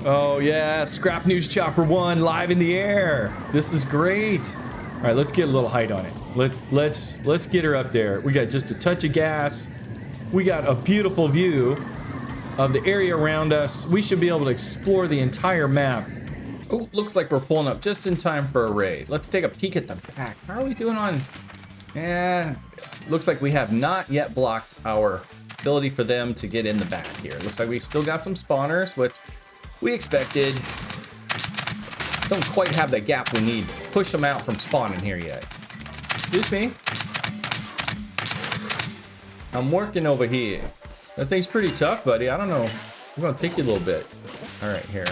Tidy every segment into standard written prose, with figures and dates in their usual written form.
Oh yeah, Scrap News Chopper 1 live in the air. This is great. All right, let's get a little height on it. Let's get her up there. We got just a touch of gas. We got a beautiful view of the area around us. We should be able to explore the entire map. Oh, looks like we're pulling up just in time for a raid. Let's take a peek at the back. How are we doing on? Looks like we have not yet blocked our ability for them to get in the back here. Looks like we still got some spawners, which we expected. Don't quite have the gap we need to push them out from spawning here yet. Excuse me. I'm working over here. That thing's pretty tough, buddy. I don't know. I'm gonna take you a little bit. All right, here.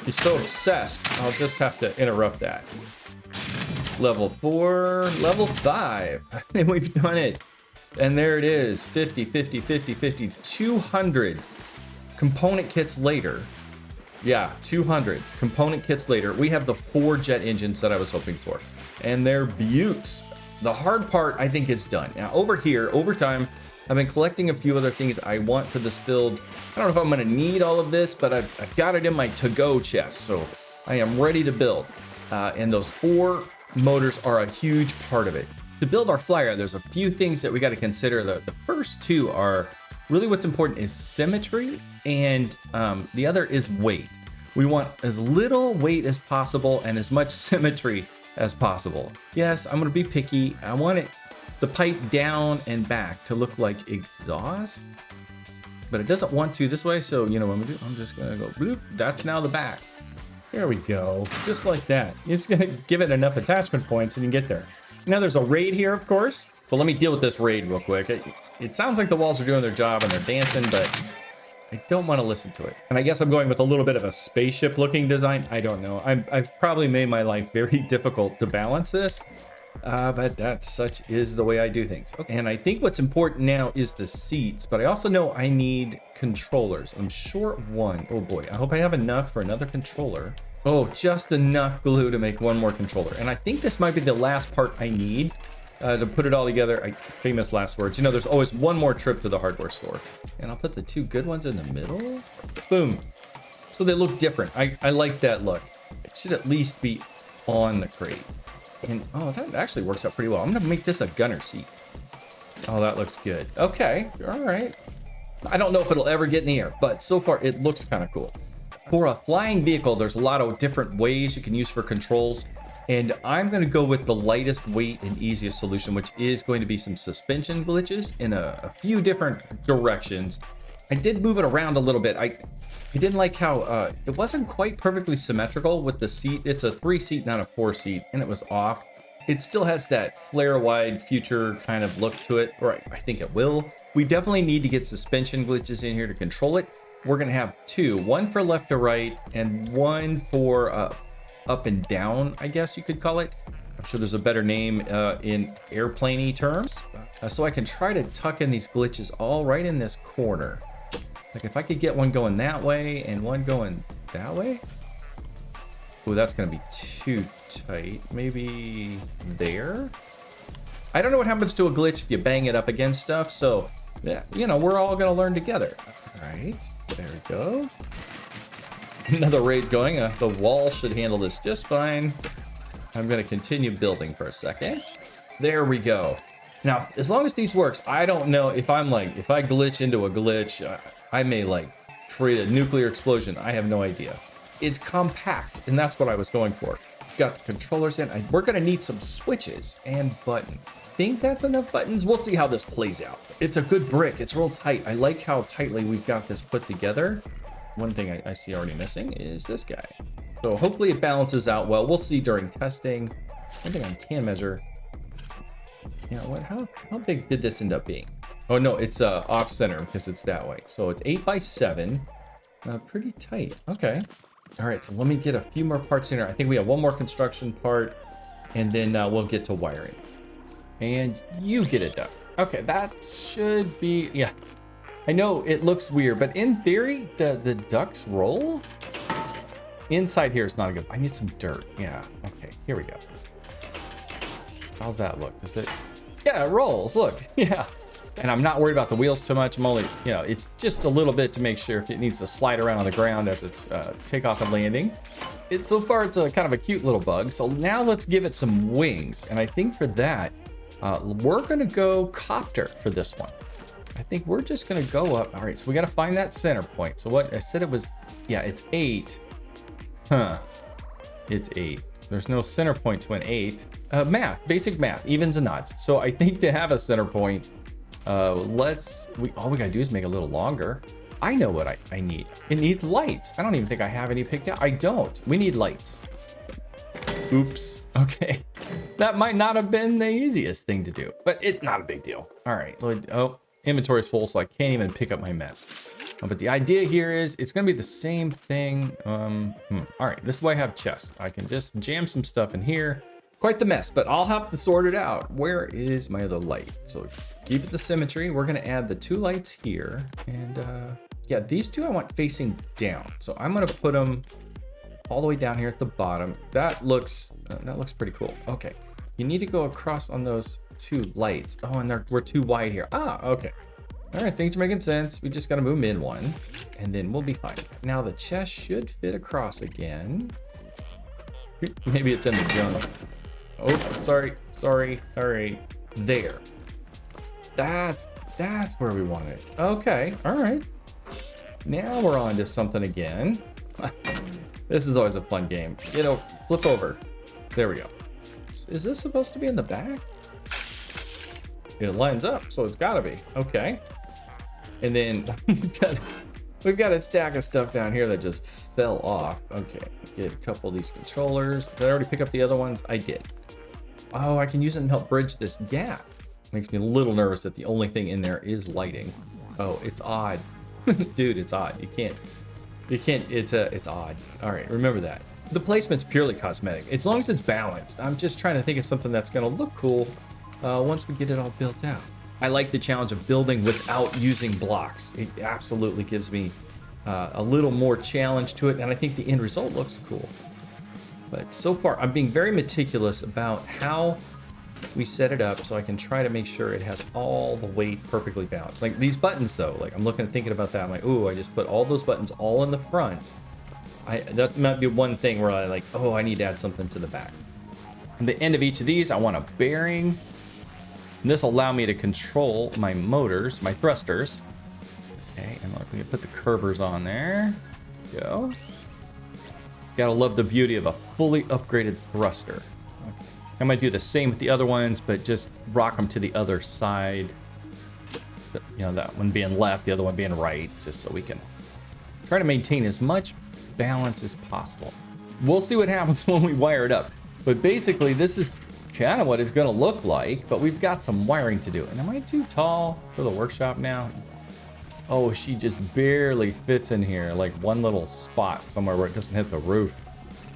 You're so obsessed. I'll just have to interrupt that. Level 4, level 5. I think we've done it. And there it is. 50, 50, 50, 50, 200 component kits later. Yeah, 200 component kits later. We have the 4 jet engines that I was hoping for. And they're beauts. The hard part, I think, is done. Now, over here, over time, I've been collecting a few other things I want for this build. I don't know if I'm going to need all of this, but I've got it in my to-go chest, so I am ready to build. And those 4 motors are a huge part of it. To build our flyer, there's a few things that we got to consider. The first 2 are really what's important is symmetry, and the other is weight. We want as little weight as possible and as much symmetry as possible. Yes, I'm going to be picky. I want the pipe down and back to look like exhaust, but it doesn't want to this way. So, you know what I'm going to do? I'm just going to go bloop. That's now the back. There we go. Just like that. You're just going to give it enough attachment points and you can get there. Now there's a raid here, of course. So let me deal with this raid real quick. It sounds like the walls are doing their job and they're dancing, but I don't want to listen to it. And I guess I'm going with a little bit of a spaceship looking design. I don't know. I've probably made my life very difficult to balance this, but that such is the way I do things. Okay. And I think what's important now is the seats, but I also know I need controllers. I'm short of 1. Oh boy, I hope I have enough for another controller. Oh, just enough glue to make 1 more controller. And I think this might be the last part I need to put it all together. Famous last words. You know, there's always 1 more trip to the hardware store. And I'll put the 2 good ones in the middle. Boom. So they look different. I like that look. It should at least be on the crate. And oh, that actually works out pretty well. I'm gonna make this a gunner seat. Oh, that looks good. Okay, all right. I don't know if it'll ever get in the air, but so far it looks kind of cool. For a flying vehicle, there's a lot of different ways you can use for controls. And I'm going to go with the lightest weight and easiest solution, which is going to be some suspension glitches in a few different directions. I did move it around a little bit. I didn't like how it wasn't quite perfectly symmetrical with the seat. It's a 3-seat, not a 4-seat, and it was off. It still has that flare-wide future kind of look to it, or I think it will. We definitely need to get suspension glitches in here to control it. We're going to have 2, 1 for left to right and 1 for up and down, I guess you could call it. I'm sure there's a better name in airplane-y terms. So I can try to tuck in these glitches all right in this corner. Like if I could get one going that way and one going that way. Oh, that's going to be too tight. Maybe there. I don't know what happens to a glitch if you bang it up against stuff. So, yeah, you know, we're all going to learn together. All right, there we go. Another raid's going. The wall should handle this just fine. I'm going to continue building for a second. There we go. Now, as long as these works, I don't know if I glitch into a glitch, I may like create a nuclear explosion. I have no idea. It's compact, and that's what I was going for. Got the controllers in. We're going to need some switches and buttons. Think that's enough buttons? We'll see how this plays out. It's a good brick. It's real tight. I like how tightly we've got this put together. One thing I see already missing is this guy. So hopefully it balances out well. We'll see during testing. One thing I can measure. Yeah, what? How big did this end up being? Oh no, it's off center because it's that way. So it's 8x7. Pretty tight. Okay. All right, so let me get a few more parts in here. I think we have 1 more construction part, and then we'll get to wiring. And you get it done. Okay, that should be, yeah. I know it looks weird, but in theory, the ducks roll. Inside here is not a good. I need some dirt. Yeah. Okay. Here we go. How's that look? Does it? Yeah, it rolls. Look. Yeah. And I'm not worried about the wheels too much. I'm only, you know, it's just a little bit to make sure if it needs to slide around on the ground as it's takeoff and landing. So far, it's a kind of a cute little bug. So now let's give it some wings. And I think for that, we're gonna go copter for this one. I think we're just gonna go up. All right, so we gotta find that center point. So what I said it was, yeah, it's 8. Huh, it's 8. There's no center point to an 8. Math, basic math, evens and odds. So I think to have a center point, all we gotta do is make it a little longer. I know what I need. It needs lights. I don't even think I have any picked out. I don't. We need lights. Oops. Okay. That might not have been the easiest thing to do, but it's not a big deal. All right. Oh, inventory's full, so I can't even pick up my mess. But the idea here is it's gonna be the same thing. All right. This is why I have chests. I can just jam some stuff in here. Quite the mess, but I'll have to sort it out. Where is my other light? So keep it the symmetry. We're gonna add the 2 lights here. And yeah, these 2 I want facing down. So I'm gonna put them all the way down here at the bottom. That looks pretty cool. Okay, you need to go across on those 2 lights. Oh, and we're too wide here. Ah, okay. All right, things are making sense. We just gotta move them in 1 and then we'll be fine. Now the chest should fit across again. Maybe it's in the jungle. Oh, sorry. All right, there. That's where we want it. Okay, all right. Now we're on to something again. This is always a fun game. You know, flip over. There we go. Is this supposed to be in the back? It lines up, so it's gotta be. Okay. And then we've got a stack of stuff down here that just fell off. Okay, get a couple of these controllers. Did I already pick up the other ones? I did. Oh, I can use it to help bridge this gap. Makes me a little nervous that the only thing in there is lighting. Oh, it's odd. Dude, it's odd. You can't, it's odd. All right, remember that. The placement's purely cosmetic. As long as it's balanced. I'm just trying to think of something that's gonna look cool once we get it all built out. I like the challenge of building without using blocks. It absolutely gives me a little more challenge to it, and I think the end result looks cool. But so far, I'm being very meticulous about how we set it up so I can try to make sure it has all the weight perfectly balanced. Like these buttons though, like I'm thinking about that. I'm like, ooh, I just put all those buttons all in the front. That might be one thing where I like, oh, I need to add something to the back. At the end of each of these, I want a bearing. And this will allow me to control my motors, my thrusters. Okay, and look, we can put the curvers on there. Go. Gotta love the beauty of a fully upgraded thruster. Okay. I might do the same with the other ones, but just rock them to the other side. You know, that one being left, the other one being right, just so we can try to maintain as much balance as possible. We'll see what happens when we wire it up. But basically, this is kind of what it's gonna look like, but we've got some wiring to do. And am I too tall for the workshop now? Oh, she just barely fits in here, like one little spot somewhere where it doesn't hit the roof.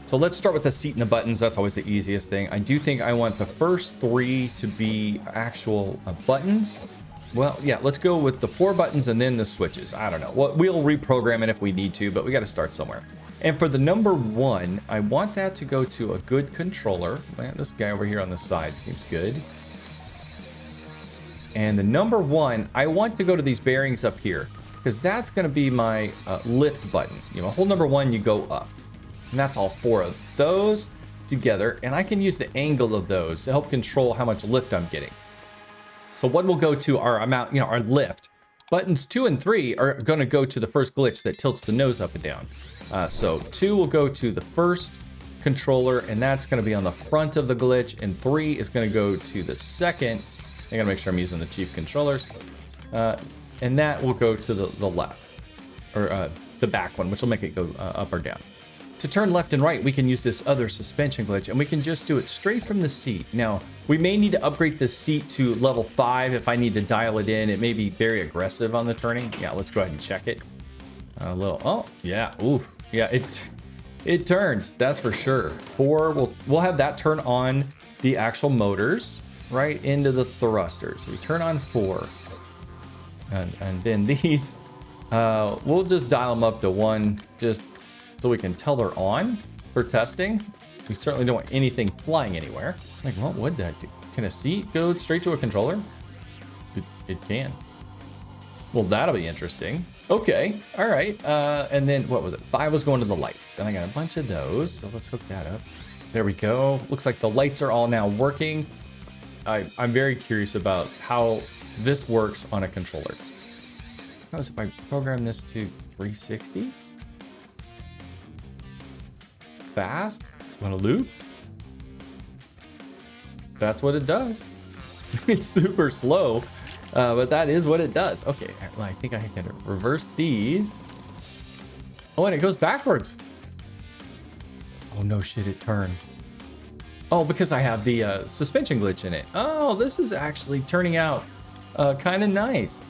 So let's start with the seat and the buttons. That's always the easiest thing. I do think I want the first 3 to be actual buttons. Well, yeah, let's go with the 4 buttons and then the switches. I don't know. Well, we'll reprogram it if we need to, but we got to start somewhere. And for the number 1, I want that to go to a good controller. Man, this guy over here on the side seems good. And the number 1, I want to go to these bearings up here because that's going to be my lift button. You know, hole number 1, you go up. And that's all 4 of those together. And I can use the angle of those to help control how much lift I'm getting. So one will go to our amount, you know, our lift. Buttons 2 and 3 are going to go to the first glitch that tilts the nose up and down. So 2 will go to the first controller, and that's going to be on the front of the glitch. And 3 is going to go to the second. I gotta make sure I'm using the chief controllers. And that will go to the left, or the back one, which will make it go up or down. To turn left and right, we can use this other suspension glitch, and we can just do it straight from the seat. Now, we may need to upgrade the seat to level 5 if I need to dial it in. It may be very aggressive on the turning. Yeah, let's go ahead and check it. A little, oh, yeah, ooh, yeah, it turns, that's for sure. 4, we'll have that turn on the actual motors right into the thrusters. So we turn on 4, and then these, we'll just dial them up to 1, just so we can tell they're on for testing. We certainly don't want anything flying anywhere. Like, what would that do? Can a seat go straight to a controller? it can. Well, that'll be interesting. Okay, all right. And then what was it? 5 was going to the lights, and I got a bunch of those. So let's hook that up. There we go. Looks like the lights are all now working. I'm very curious about how this works on a controller. Notice if I program this to 360, fast, on a loop. That's what it does. It's super slow, but that is what it does. Okay, I think I can reverse these. Oh, and it goes backwards. Oh no shit, it turns. Oh, because I have the suspension glitch in it. Oh, this is actually turning out kind of nice.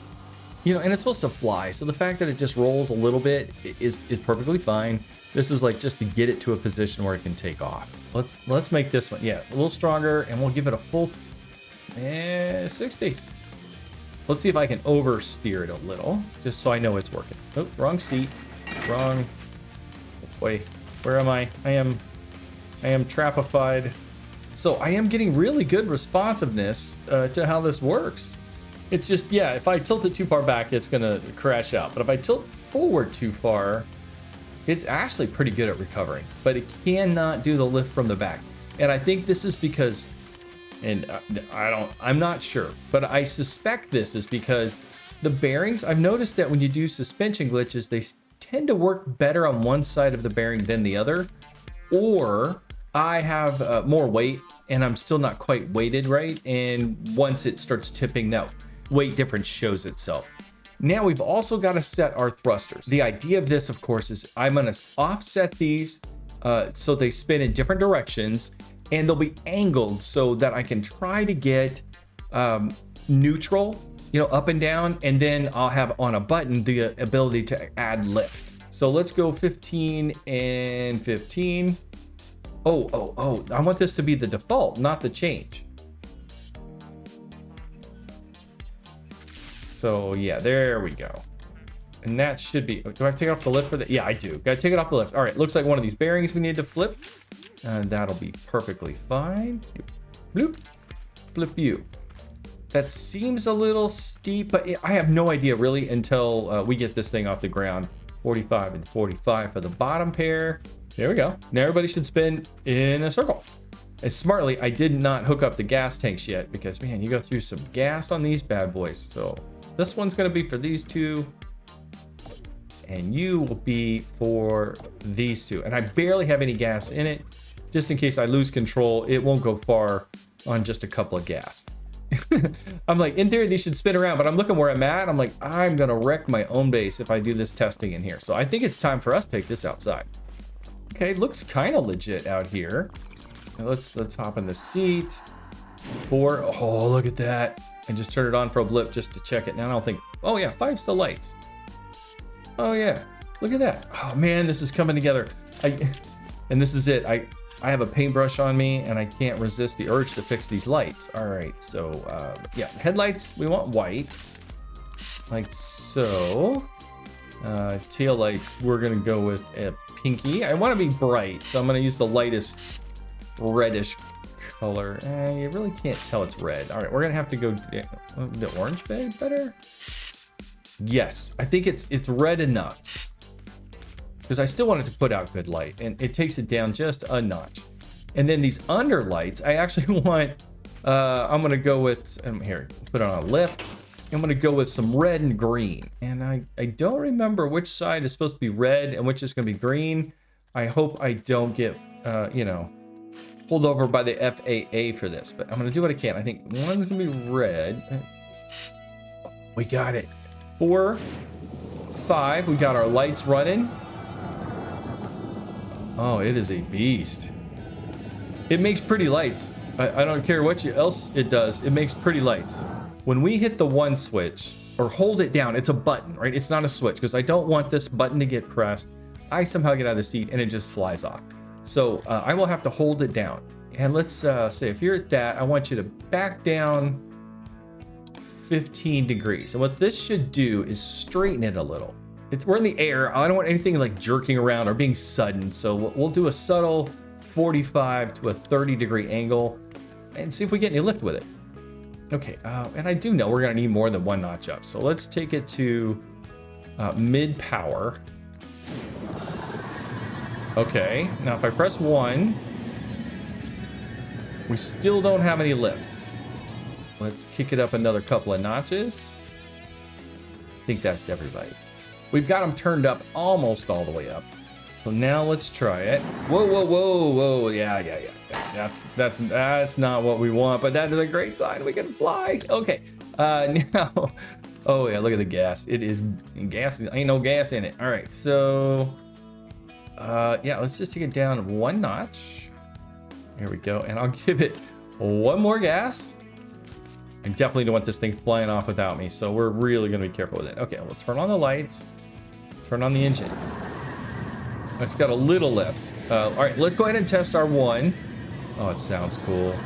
You know, and it's supposed to fly, so the fact that it just rolls a little bit is perfectly fine. This is like just to get it to a position where it can take off. Let's make this one, yeah, a little stronger, and we'll give it a full 60. Let's see if I can oversteer it a little, just so I know it's working. Oh, wrong seat, wrong. Boy, where am I? I am trapified. So I am getting really good responsiveness to how this works. It's just, yeah, if I tilt it too far back, it's gonna crash out. But if I tilt forward too far, it's actually pretty good at recovering. But it cannot do the lift from the back. And I think this is because, and I'm not sure, but I suspect this is because the bearings, I've noticed that when you do suspension glitches, they tend to work better on one side of the bearing than the other. Or I have more weight and I'm still not quite weighted right. And once it starts tipping, that weight difference shows itself. Now we've also got to set our thrusters. The idea of this, of course, is I'm going to offset these so they spin in different directions, and they'll be angled so that I can try to get neutral, you know, up and down, and then I'll have on a button the ability to add lift. So let's go 15 and 15. Oh, I want this to be the default, not the change. So yeah, there we go. And that should be, do I have to take off the lift for that? Yeah, I do. Gotta take it off the lift. All right, looks like one of these bearings we need to flip. And that'll be perfectly fine. Bloop, flip you. That seems a little steep, but I have no idea really until we get this thing off the ground. 45 and 45 for the bottom pair. There we go. Now everybody should spin in a circle. And smartly, I did not hook up the gas tanks yet because, man, you go through some gas on these bad boys. So this one's going to be for these two, and you will be for these two. And I barely have any gas in it. Just in case I lose control, it won't go far on just a couple of gas. I'm like, in theory, these should spin around, but I'm looking where I'm at. I'm like, I'm going to wreck my own base if I do this testing in here. So I think it's time for us to take this outside. Okay, looks kind of legit out here. Now let's hop in the seat. 4. Oh, look at that. And just turn it on for a blip just to check it. Now I don't think, oh yeah, 5 still lights. Oh yeah, look at that. Oh man, this is coming together. And this is it. I have a paintbrush on me and I can't resist the urge to fix these lights. All right, so yeah, headlights, we want white. Like so. Tail lights, we're gonna go with a pinky. I want to be bright, so I'm gonna use the lightest reddish color. You really can't tell it's red. All right, we're gonna have to go the orange better. Yes, I think it's red enough because I still wanted to put out good light, and it takes it down just a notch. And then these under lights, I actually want. I'm gonna go with here. Put it on a lift. I'm gonna go with some red and green, and I don't remember which side is supposed to be red and which is gonna be green. I hope I don't get you know, pulled over by the FAA for this, but I'm gonna do what I can. I think one's gonna be red. We got it. 4, 5. We got our lights running. Oh, it is a beast. It makes pretty lights. I don't care what else it does. It makes pretty lights. When we hit the 1 switch, or hold it down, it's a button, right? It's not a switch, because I don't want this button to get pressed. I somehow get out of the seat and it just flies off. So I will have to hold it down. And let's say if you're at that, I want you to back down 15 degrees. And what this should do is straighten it a little. We're in the air. I don't want anything like jerking around or being sudden. So we'll do a subtle 45 to a 30 degree angle and see if we get any lift with it. Okay, and I do know we're gonna need more than one notch up. So let's take it to mid power. Okay, now if I press 1, we still don't have any lift. Let's kick it up another couple of notches. I think that's everybody. We've got them turned up almost all the way up. So now let's try it. Whoa, whoa, whoa, whoa. Yeah. That's not what we want, but that is a great sign. We can fly. Okay. Now, oh yeah, look at the gas. It is gas. Ain't no gas in it. All right. So, yeah, let's just take it down 1 notch. Here we go. And I'll give it 1 more gas. I definitely don't want this thing flying off without me, so we're really going to be careful with it. Okay, we'll turn on the lights, turn on the engine. It's got a little lift. All right, let's go ahead and test our 1. Oh, it sounds cool.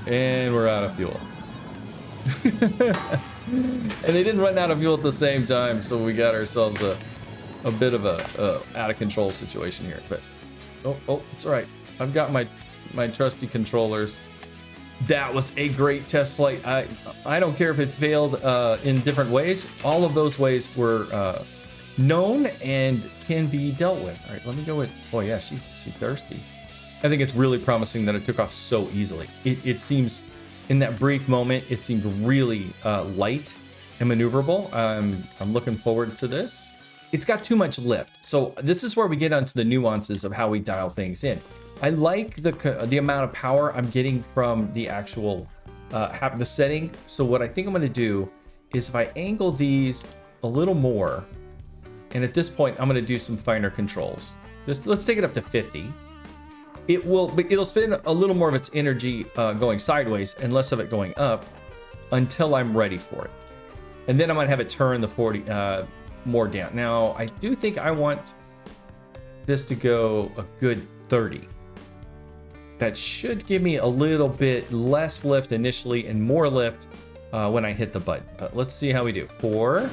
And we're out of fuel. And they didn't run out of fuel at the same time, so we got ourselves a bit of a out of control situation here. But oh, it's all right. I've got my trusty controllers. That was a great test flight. I don't care if it failed in different ways. All of those ways were known and can be dealt with. All right, let me go with. Oh yeah, she's thirsty. I think it's really promising that it took off so easily. It seems in that brief moment, it seemed really light and maneuverable. I'm looking forward to this. It's got too much lift, so this is where we get onto the nuances of how we dial things in. I like the amount of power I'm getting from the actual the setting. So what I think I'm going to do is if I angle these a little more, and at this point I'm going to do some finer controls. Just let's take it up to 50. It'll spend a little more of its energy going sideways and less of it going up until I'm ready for it. And then I might have it turn the 40 more down. Now I do think I want this to go a good 30. That should give me a little bit less lift initially and more lift when I hit the button. But let's see how we do. 4.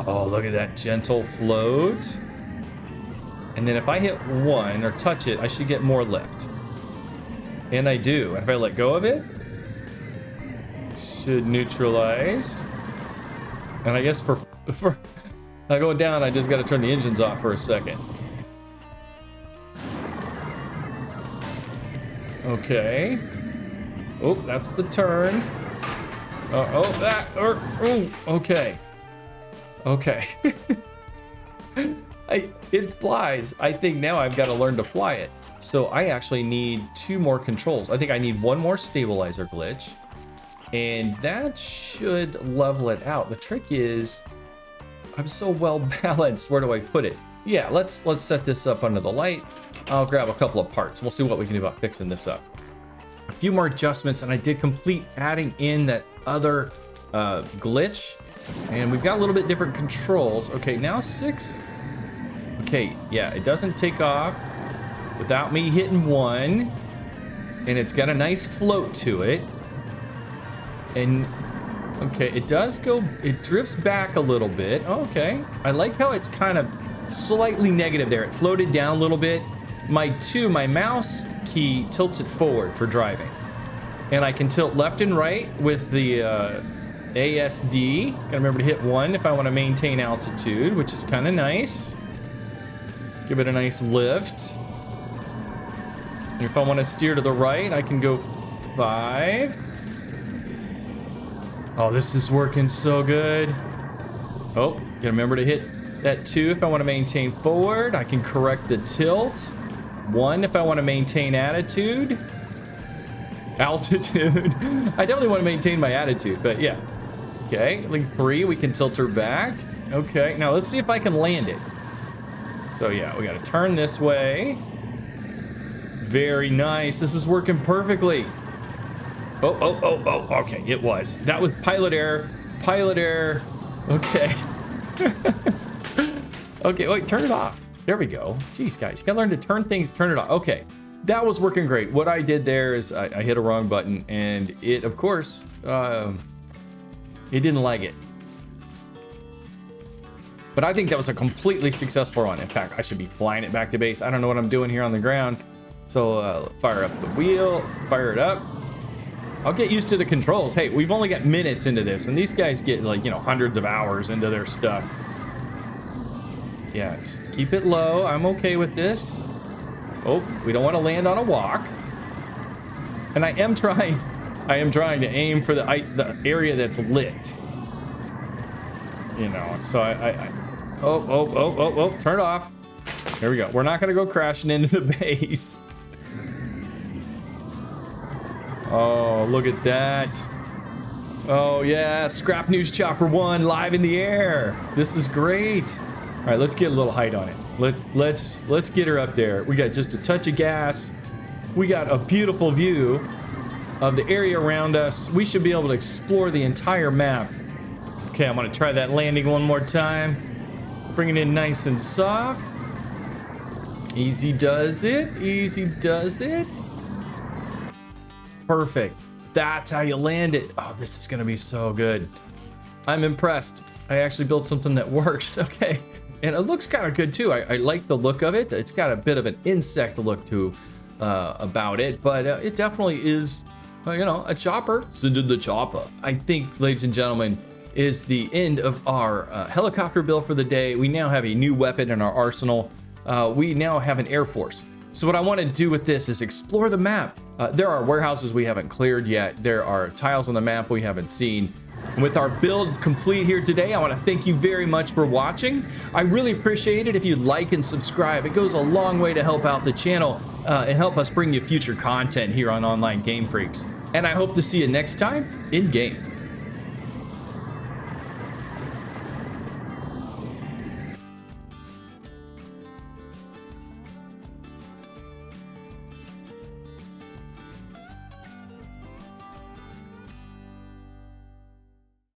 Oh, look at that gentle float. And then if I hit 1 or touch it, I should get more lift. And I do. And if I let go of it, should neutralize. And I guess for going down, I just got to turn the engines off for a second. Okay. Oh, that's the turn. Okay. Okay. It flies. I think now I've got to learn to fly it. So I actually need 2 more controls. I think I need 1 more stabilizer glitch. And that should level it out. The trick is, I'm so well balanced. Where do I put it? Yeah, let's set this up under the light. I'll grab a couple of parts. We'll see what we can do about fixing this up. A few more adjustments, and I did complete adding in that other glitch. And we've got a little bit different controls. Okay, now 6. Okay, yeah, it doesn't take off without me hitting 1. And it's got a nice float to it. And okay, it does go, it drifts back a little bit. Okay, I like how it's kind of slightly negative there. It floated down a little bit. My mouse key tilts it forward for driving. And I can tilt left and right with the ASD. Gotta remember to hit 1 if I want to maintain altitude, which is kind of nice. Give it a nice lift. And if I want to steer to the right, I can go 5. Oh, this is working so good. Oh, gotta remember to hit that 2 if I want to maintain forward. I can correct the tilt. 1 if I want to maintain altitude. I definitely want to maintain my attitude, but yeah. Okay, like 3, we can tilt her back. Okay, now let's see if I can land it. So yeah, we got to turn this way. Very nice. This is working perfectly. Oh, okay, it was. That was pilot error. Pilot error. Okay. Okay, wait, turn it off. There we go. Jeez, guys, you gotta learn to turn it off. Okay, that was working great. What I did there is I hit a wrong button, and it, of course, it didn't like it. But I think that was a completely successful run. In fact, I should be flying it back to base. I don't know what I'm doing here on the ground. So fire up the wheel, fire it up. I'll get used to the controls. Hey, we've only got minutes into this, and these guys get like, you know, hundreds of hours into their stuff. Yeah, just keep it low. I'm okay with this. Oh, we don't want to land on a walk. And I am trying to aim for the area that's lit. You know, so oh, turn it off. There we go. We're not going to go crashing into the base. Oh, look at that. Oh, yeah. Scrap News Chopper 1 live in the air. This is great. All right, let's get a little height on it. Let's get her up there. We got just a touch of gas. We got a beautiful view of the area around us. We should be able to explore the entire map. Okay, I'm going to try that landing one more time. Bring it in nice and soft. Easy does it. Easy does it. Perfect. That's how you land it. Oh, this is going to be so good. I'm impressed. I actually built something that works. Okay. And it looks kind of good too. I like the look of it. It's got a bit of an insect look to about it, but it definitely is, you know, a chopper. So did the chopper. I think, ladies and gentlemen, is the end of our helicopter build for the day. We now have a new weapon in our arsenal. We now have an Air Force. So what I want to do with this is explore the map. There are warehouses we haven't cleared yet. There are tiles on the map we haven't seen. And with our build complete here today, I want to thank you very much for watching. I really appreciate it if you like and subscribe. It goes a long way to help out the channel and help us bring you future content here on Online Game Freaks. And I hope to see you next time in game.